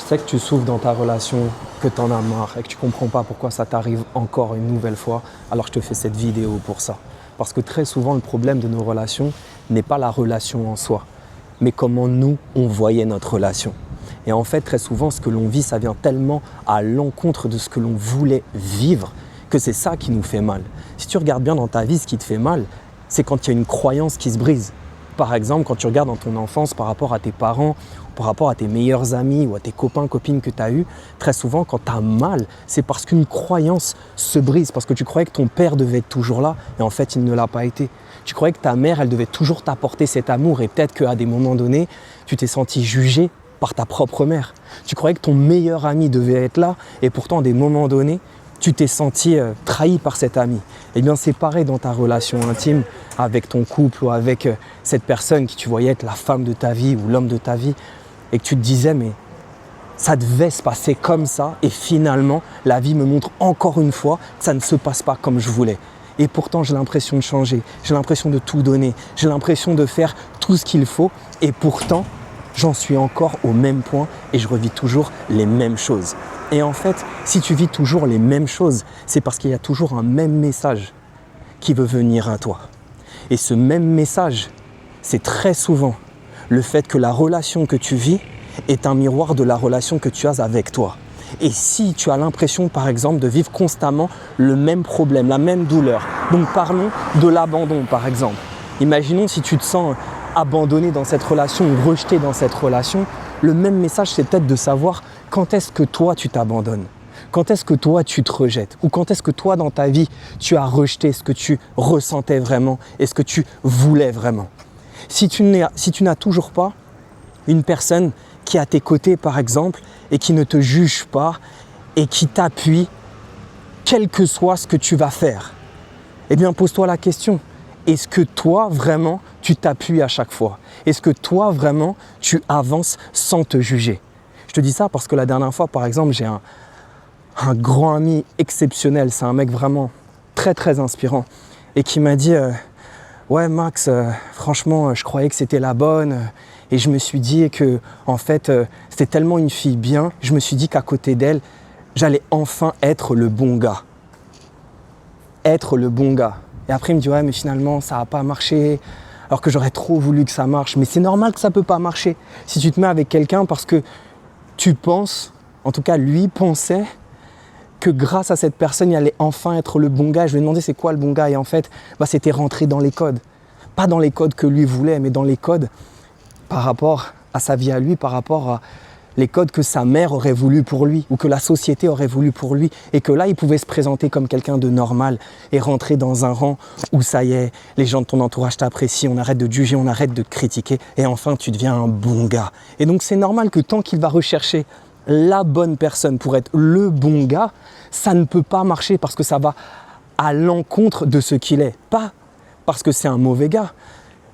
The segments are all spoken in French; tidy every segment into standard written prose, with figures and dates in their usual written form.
sais que tu souffres dans ta relation, que tu en as marre et que tu ne comprends pas pourquoi ça t'arrive encore une nouvelle fois, alors je te fais cette vidéo pour ça. Parce que très souvent, le problème de nos relations n'est pas la relation en soi, mais comment nous, on voyait notre relation. Et en fait, très souvent, ce que l'on vit, ça vient tellement à l'encontre de ce que l'on voulait vivre que c'est ça qui nous fait mal. Si tu regardes bien dans ta vie, ce qui te fait mal, c'est quand il y a une croyance qui se brise. Par exemple, quand tu regardes dans ton enfance par rapport à tes parents, par rapport à tes meilleurs amis ou à tes copains, copines que tu as eus, très souvent, quand tu as mal, c'est parce qu'une croyance se brise, parce que tu croyais que ton père devait être toujours là et en fait, il ne l'a pas été. Tu croyais que ta mère, elle devait toujours t'apporter cet amour et peut-être qu'à des moments donnés, tu t'es senti jugé par ta propre mère. Tu croyais que ton meilleur ami devait être là et pourtant, à des moments donnés, tu t'es senti trahi par cet ami. Eh bien, c'est pareil dans ta relation intime avec ton couple ou avec cette personne qui tu voyais être la femme de ta vie ou l'homme de ta vie et que tu te disais, mais ça devait se passer comme ça et finalement, la vie me montre encore une fois que ça ne se passe pas comme je voulais. Et pourtant, j'ai l'impression de changer, j'ai l'impression de tout donner, j'ai l'impression de faire tout ce qu'il faut et pourtant, j'en suis encore au même point et je revis toujours les mêmes choses. Et en fait, si tu vis toujours les mêmes choses, c'est parce qu'il y a toujours un même message qui veut venir à toi. Et ce même message, c'est très souvent le fait que la relation que tu vis est un miroir de la relation que tu as avec toi. Et si tu as l'impression, par exemple, de vivre constamment le même problème, la même douleur, donc parlons de l'abandon, par exemple. Imaginons si tu te sens abandonné dans cette relation ou rejeté dans cette relation, le même message, c'est peut-être de savoir quand est-ce que toi, tu t'abandonnes, quand est-ce que toi, tu te rejettes ou quand est-ce que toi, dans ta vie, tu as rejeté ce que tu ressentais vraiment et ce que tu voulais vraiment. Si tu n'as toujours pas une personne qui est à tes côtés, par exemple, et qui ne te juge pas et qui t'appuie, quel que soit ce que tu vas faire, eh bien, pose-toi la question. Est-ce que toi, vraiment, tu t'appuies à chaque fois? Est-ce que toi, vraiment, tu avances sans te juger? Je te dis ça parce que la dernière fois, par exemple, j'ai un grand ami exceptionnel. C'est un mec vraiment très, très inspirant et qui m'a dit ouais, Max, franchement, je croyais que c'était la bonne et je me suis dit que, en fait, c'était tellement une fille bien. Je me suis dit qu'à côté d'elle, j'allais enfin être le bon gars. Être le bon gars. Et après, il me dit, ouais, mais finalement, ça n'a pas marché, alors que j'aurais trop voulu que ça marche. Mais c'est normal que ça ne peut pas marcher si tu te mets avec quelqu'un parce que tu penses, en tout cas, lui pensait que grâce à cette personne, il allait enfin être le bon gars. Je lui ai demandé, c'est quoi le bon gars? Et en fait, c'était rentrer dans les codes. Pas dans les codes que lui voulait, mais dans les codes par rapport à sa vie à lui, par rapport à les codes que sa mère aurait voulu pour lui ou que la société aurait voulu pour lui et que là, il pouvait se présenter comme quelqu'un de normal et rentrer dans un rang où ça y est, les gens de ton entourage t'apprécient, on arrête de te juger, on arrête de te critiquer et enfin, tu deviens un bon gars. Et donc, c'est normal que tant qu'il va rechercher la bonne personne pour être le bon gars, ça ne peut pas marcher parce que ça va à l'encontre de ce qu'il est. Pas parce que c'est un mauvais gars,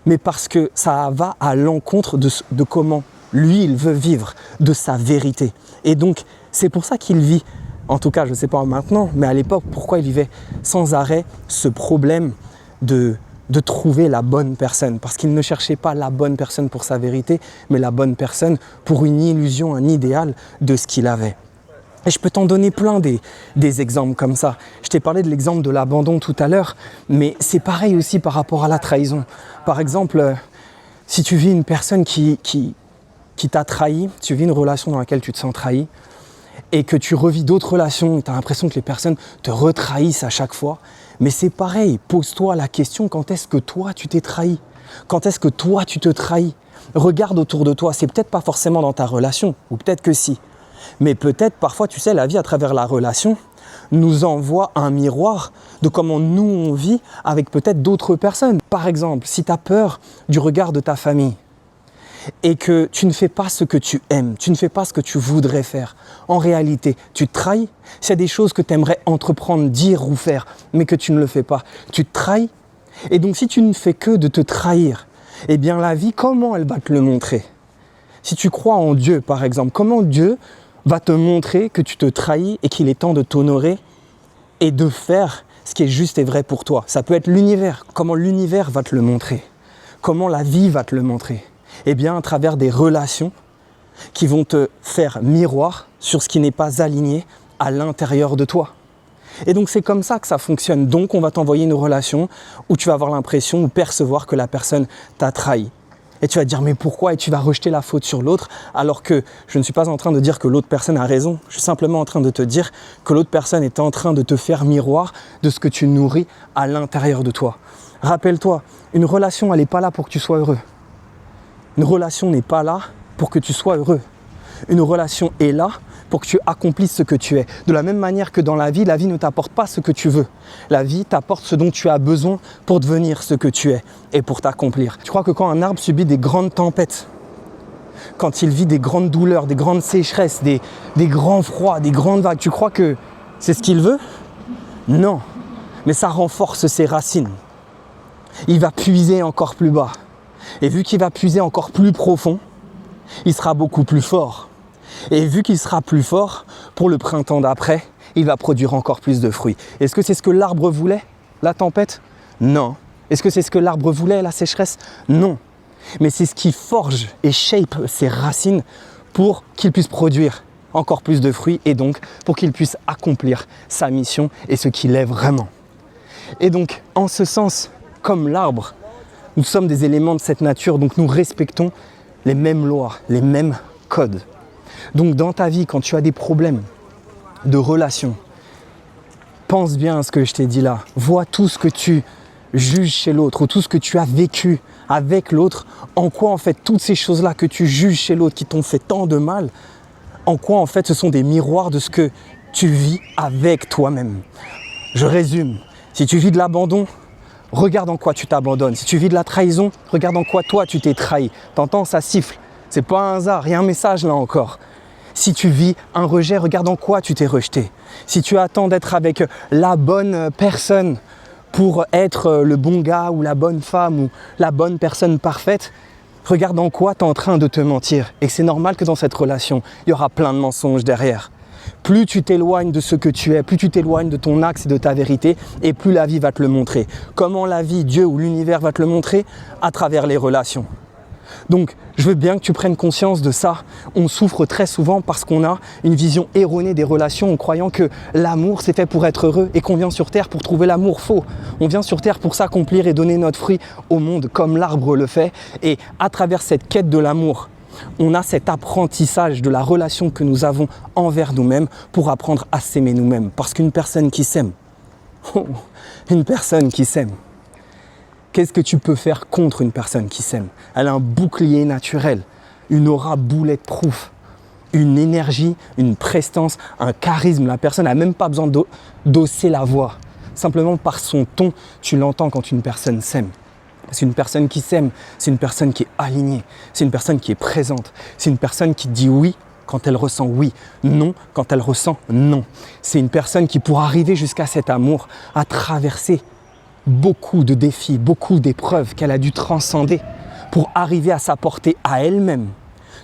mais parce que ça va à l'encontre de comment lui, il veut vivre, de sa vérité. Et donc, c'est pour ça qu'il vit, en tout cas, je ne sais pas maintenant, mais à l'époque, pourquoi il vivait sans arrêt ce problème de trouver la bonne personne. Parce qu'il ne cherchait pas la bonne personne pour sa vérité, mais la bonne personne pour une illusion, un idéal de ce qu'il avait. Et je peux t'en donner plein des exemples comme ça. Je t'ai parlé de l'exemple de l'abandon tout à l'heure, mais c'est pareil aussi par rapport à la trahison. Par exemple, si tu vis une personne qui t'a trahi, tu vis une relation dans laquelle tu te sens trahi et que tu revis d'autres relations, tu as l'impression que les personnes te retrahissent à chaque fois, mais c'est pareil, pose-toi la question, quand est-ce que toi tu t'es trahi? Quand est-ce que toi tu te trahis? Regarde autour de toi, c'est peut-être pas forcément dans ta relation, ou peut-être que si, mais peut-être parfois, tu sais, la vie à travers la relation nous envoie un miroir de comment nous on vit avec peut-être d'autres personnes. Par exemple, si tu as peur du regard de ta famille, et que tu ne fais pas ce que tu aimes, tu ne fais pas ce que tu voudrais faire, en réalité, tu te trahis. C'est des choses que tu aimerais entreprendre, dire ou faire, mais que tu ne le fais pas. Tu te trahis. Et donc, si tu ne fais que de te trahir, eh bien, la vie, comment elle va te le montrer? Si tu crois en Dieu, par exemple, comment Dieu va te montrer que tu te trahis et qu'il est temps de t'honorer et de faire ce qui est juste et vrai pour toi? Ça peut être l'univers. Comment l'univers va te le montrer? Comment la vie va te le montrer? Eh bien, à travers des relations qui vont te faire miroir sur ce qui n'est pas aligné à l'intérieur de toi. Et donc c'est comme ça que ça fonctionne. Donc on va t'envoyer une relation où tu vas avoir l'impression ou percevoir que la personne t'a trahi. Et tu vas te dire mais pourquoi? Et tu vas rejeter la faute sur l'autre, alors que je ne suis pas en train de dire que l'autre personne a raison. Je suis simplement en train de te dire que l'autre personne est en train de te faire miroir de ce que tu nourris à l'intérieur de toi. Rappelle-toi, une relation, elle n'est pas là pour que tu sois heureux. Une relation n'est pas là pour que tu sois heureux. Une relation est là pour que tu accomplisses ce que tu es. De la même manière que dans la vie ne t'apporte pas ce que tu veux. La vie t'apporte ce dont tu as besoin pour devenir ce que tu es et pour t'accomplir. Tu crois que quand un arbre subit des grandes tempêtes, quand il vit des grandes douleurs, des grandes sécheresses, des grands froids, des grandes vagues, tu crois que c'est ce qu'il veut? Non, mais ça renforce ses racines. Il va puiser encore plus bas. Et vu qu'il va puiser encore plus profond, il sera beaucoup plus fort. Et vu qu'il sera plus fort, pour le printemps d'après, il va produire encore plus de fruits. Est-ce que c'est ce que l'arbre voulait, la tempête? Non. Est-ce que c'est ce que l'arbre voulait, la sécheresse? Non. Mais c'est ce qui forge et shape ses racines pour qu'il puisse produire encore plus de fruits et donc pour qu'il puisse accomplir sa mission et ce qu'il est vraiment. Et donc, en ce sens, comme l'arbre, nous sommes des éléments de cette nature, donc nous respectons les mêmes lois, les mêmes codes. Donc dans ta vie, quand tu as des problèmes de relations, pense bien à ce que je t'ai dit là. Vois tout ce que tu juges chez l'autre ou tout ce que tu as vécu avec l'autre. En quoi en fait toutes ces choses-là que tu juges chez l'autre qui t'ont fait tant de mal, en quoi en fait ce sont des miroirs de ce que tu vis avec toi-même. Je résume. Si tu vis de l'abandon, regarde en quoi tu t'abandonnes. Si tu vis de la trahison, regarde en quoi toi tu t'es trahi. T'entends, ça siffle. C'est pas un hasard, il y a un message là encore. Si tu vis un rejet, regarde en quoi tu t'es rejeté. Si tu attends d'être avec la bonne personne pour être le bon gars ou la bonne femme ou la bonne personne parfaite, regarde en quoi tu es en train de te mentir. Et c'est normal que dans cette relation, il y aura plein de mensonges derrière. Plus tu t'éloignes de ce que tu es, plus tu t'éloignes de ton axe et de ta vérité, et plus la vie va te le montrer. Comment la vie, Dieu ou l'univers va te le montrer? À travers les relations. Donc, je veux bien que tu prennes conscience de ça. On souffre très souvent parce qu'on a une vision erronée des relations en croyant que l'amour c'est fait pour être heureux et qu'on vient sur terre pour trouver l'amour. Faux. On vient sur terre pour s'accomplir et donner notre fruit au monde comme l'arbre le fait. Et à travers cette quête de l'amour, on a cet apprentissage de la relation que nous avons envers nous-mêmes pour apprendre à s'aimer nous-mêmes. Parce qu'une personne qui s'aime, qu'est-ce que tu peux faire contre une personne qui s'aime? Elle a un bouclier naturel, une aura bulletproof, une énergie, une prestance, un charisme. La personne n'a même pas besoin d'hausser la voix. Simplement par son ton, tu l'entends quand une personne s'aime. Parce qu'une personne qui s'aime, c'est une personne qui est alignée, c'est une personne qui est présente, c'est une personne qui dit oui quand elle ressent oui, non quand elle ressent non. C'est une personne qui, pour arriver jusqu'à cet amour, a traversé beaucoup de défis, beaucoup d'épreuves qu'elle a dû transcender pour arriver à s'apporter à elle-même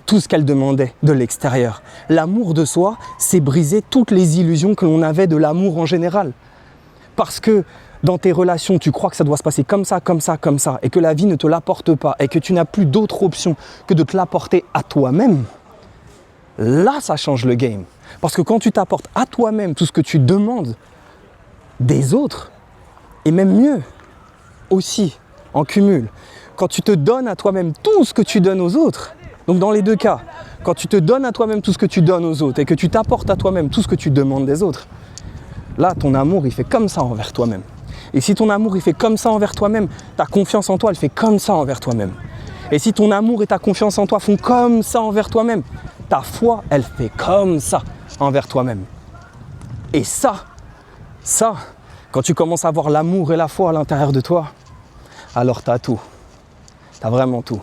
tout ce qu'elle demandait de l'extérieur. L'amour de soi, c'est briser toutes les illusions que l'on avait de l'amour en général. Parce que dans tes relations, tu crois que ça doit se passer comme ça, comme ça, comme ça, et que la vie ne te l'apporte pas, et que tu n'as plus d'autre option que de te l'apporter à toi-même, là, ça change le game. Parce que quand tu t'apportes à toi-même tout ce que tu demandes des autres, et même mieux, aussi, en cumul, quand tu te donnes à toi-même tout ce que tu donnes aux autres, donc dans les deux cas, quand tu te donnes à toi-même tout ce que tu donnes aux autres et que tu t'apportes à toi-même tout ce que tu demandes des autres, là, ton amour, il fait comme ça envers toi-même. Et si ton amour, il fait comme ça envers toi-même, ta confiance en toi, elle fait comme ça envers toi-même. Et si ton amour et ta confiance en toi font comme ça envers toi-même, ta foi, elle fait comme ça envers toi-même. Et ça, quand tu commences à avoir l'amour et la foi à l'intérieur de toi, alors tu as tout. Tu as vraiment tout.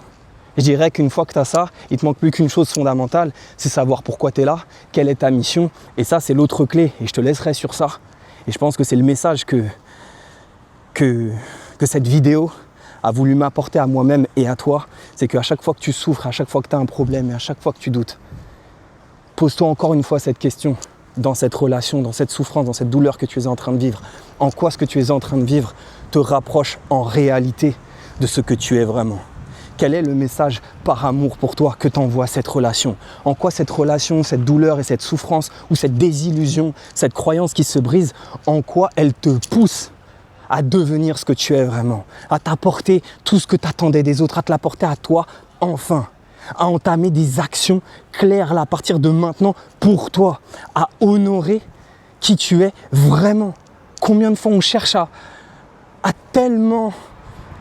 Je dirais qu'une fois que tu as ça, il ne te manque plus qu'une chose fondamentale, c'est savoir pourquoi tu es là, quelle est ta mission. Et ça, c'est l'autre clé. Et je te laisserai sur ça. Et je pense que c'est le message que cette vidéo a voulu m'apporter à moi-même et à toi. C'est qu'à chaque fois que tu souffres, à chaque fois que tu as un problème et à chaque fois que tu doutes, pose-toi encore une fois cette question. Dans cette relation, dans cette souffrance, dans cette douleur que tu es en train de vivre, en quoi ce que tu es en train de vivre te rapproche en réalité de ce que tu es vraiment? Quel est le message par amour pour toi que t'envoie cette relation? En quoi cette relation, cette douleur et cette souffrance ou cette désillusion, cette croyance qui se brise, en quoi elle te pousse à devenir ce que tu es vraiment, à t'apporter tout ce que tu attendais des autres, à te l'apporter à toi enfin, à entamer des actions claires là, à partir de maintenant pour toi, à honorer qui tu es vraiment. Combien de fois on cherche à tellement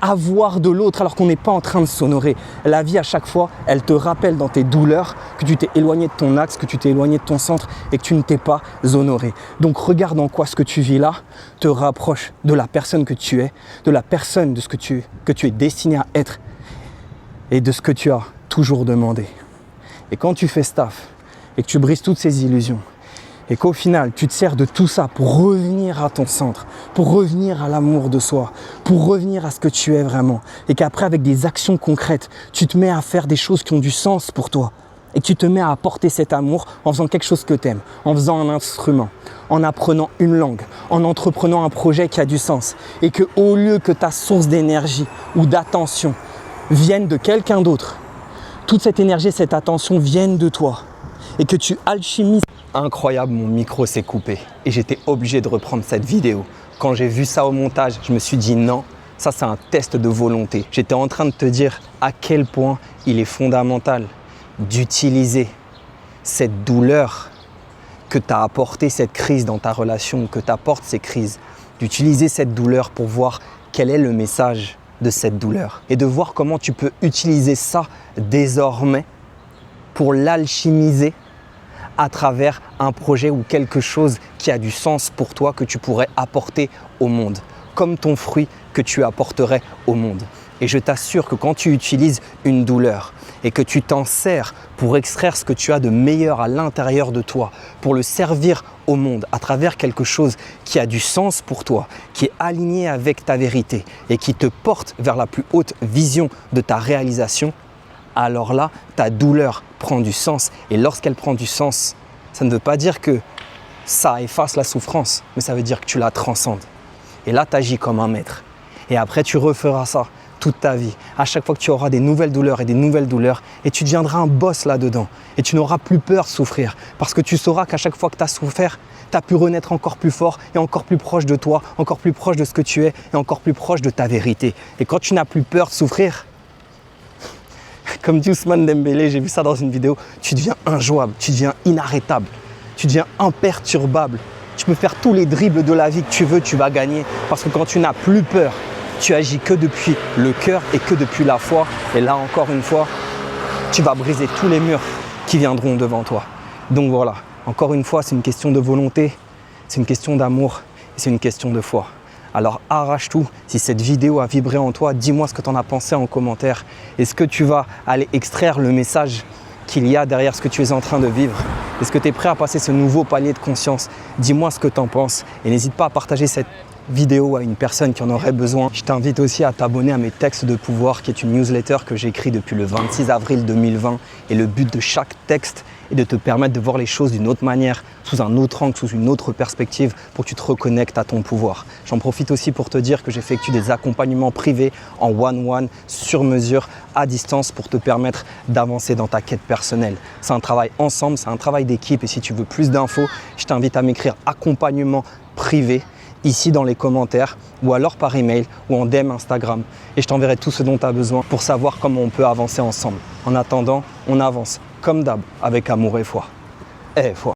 avoir de l'autre alors qu'on n'est pas en train de s'honorer. La vie à chaque fois, elle te rappelle dans tes douleurs que tu t'es éloigné de ton axe, que tu t'es éloigné de ton centre et que tu ne t'es pas honoré. Donc regarde en quoi ce que tu vis là te rapproche de la personne que tu es, de la personne de ce que tu es destiné à être et de ce que tu as toujours demandé. Et quand tu fais ce taf et que tu brises toutes ces illusions, et qu'au final, tu te sers de tout ça pour revenir à ton centre, pour revenir à l'amour de soi, pour revenir à ce que tu es vraiment. Et qu'après, avec des actions concrètes, tu te mets à faire des choses qui ont du sens pour toi. Et que tu te mets à apporter cet amour en faisant quelque chose que tu aimes, en faisant un instrument, en apprenant une langue, en entreprenant un projet qui a du sens. Et qu'au lieu que ta source d'énergie ou d'attention vienne de quelqu'un d'autre, toute cette énergie, cette attention vienne de toi. Et que tu alchimises. Incroyable, mon micro s'est coupé et j'étais obligé de reprendre cette vidéo. Quand j'ai vu ça au montage, je me suis dit non, ça c'est un test de volonté. J'étais en train de te dire à quel point il est fondamental d'utiliser cette douleur que t'a apporté cette crise dans ta relation, que t'apportent ces crises, d'utiliser cette douleur pour voir quel est le message de cette douleur et de voir comment tu peux utiliser ça désormais pour l'alchimiser à travers un projet ou quelque chose qui a du sens pour toi que tu pourrais apporter au monde, comme ton fruit que tu apporterais au monde. Et je t'assure que quand tu utilises une douleur et que tu t'en sers pour extraire ce que tu as de meilleur à l'intérieur de toi, pour le servir au monde à travers quelque chose qui a du sens pour toi, qui est aligné avec ta vérité et qui te porte vers la plus haute vision de ta réalisation, alors là, ta douleur prend du sens. Et lorsqu'elle prend du sens, ça ne veut pas dire que ça efface la souffrance, mais ça veut dire que tu la transcendes. Et là, tu agis comme un maître. Et après, tu referas ça toute ta vie. À chaque fois que tu auras des nouvelles douleurs et tu deviendras un boss là-dedans. Et tu n'auras plus peur de souffrir parce que tu sauras qu'à chaque fois que tu as souffert, tu as pu renaître encore plus fort et encore plus proche de toi, encore plus proche de ce que tu es et encore plus proche de ta vérité. Et quand tu n'as plus peur de souffrir, comme dit Ousmane Dembélé, j'ai vu ça dans une vidéo, tu deviens injouable, tu deviens inarrêtable, tu deviens imperturbable. Tu peux faire tous les dribbles de la vie que tu veux, tu vas gagner. Parce que quand tu n'as plus peur, tu agis que depuis le cœur et que depuis la foi. Et là, encore une fois, tu vas briser tous les murs qui viendront devant toi. Donc voilà, encore une fois, c'est une question de volonté, c'est une question d'amour et c'est une question de foi. Alors arrache tout, si cette vidéo a vibré en toi, dis-moi ce que tu en as pensé en commentaire. Est-ce que tu vas aller extraire le message qu'il y a derrière ce que tu es en train de vivre? Est-ce que tu es prêt à passer ce nouveau palier de conscience? Dis-moi ce que tu en penses et n'hésite pas à partager cette vidéo à une personne qui en aurait besoin. Je t'invite aussi à t'abonner à mes textes de pouvoir, qui est une newsletter que j'écris depuis le 26 avril 2020. Et le but de chaque texte est de te permettre de voir les choses d'une autre manière, sous un autre angle, sous une autre perspective, pour que tu te reconnectes à ton pouvoir. J'en profite aussi pour te dire que j'effectue des accompagnements privés en one-one, sur mesure, à distance, pour te permettre d'avancer dans ta quête personnelle. C'est un travail ensemble, c'est un travail d'équipe. Et si tu veux plus d'infos, je t'invite à m'écrire accompagnement privé ici dans les commentaires ou alors par email ou en DM Instagram et je t'enverrai tout ce dont tu as besoin pour savoir comment on peut avancer ensemble. En attendant, on avance comme d'hab avec amour et foi. Et foi.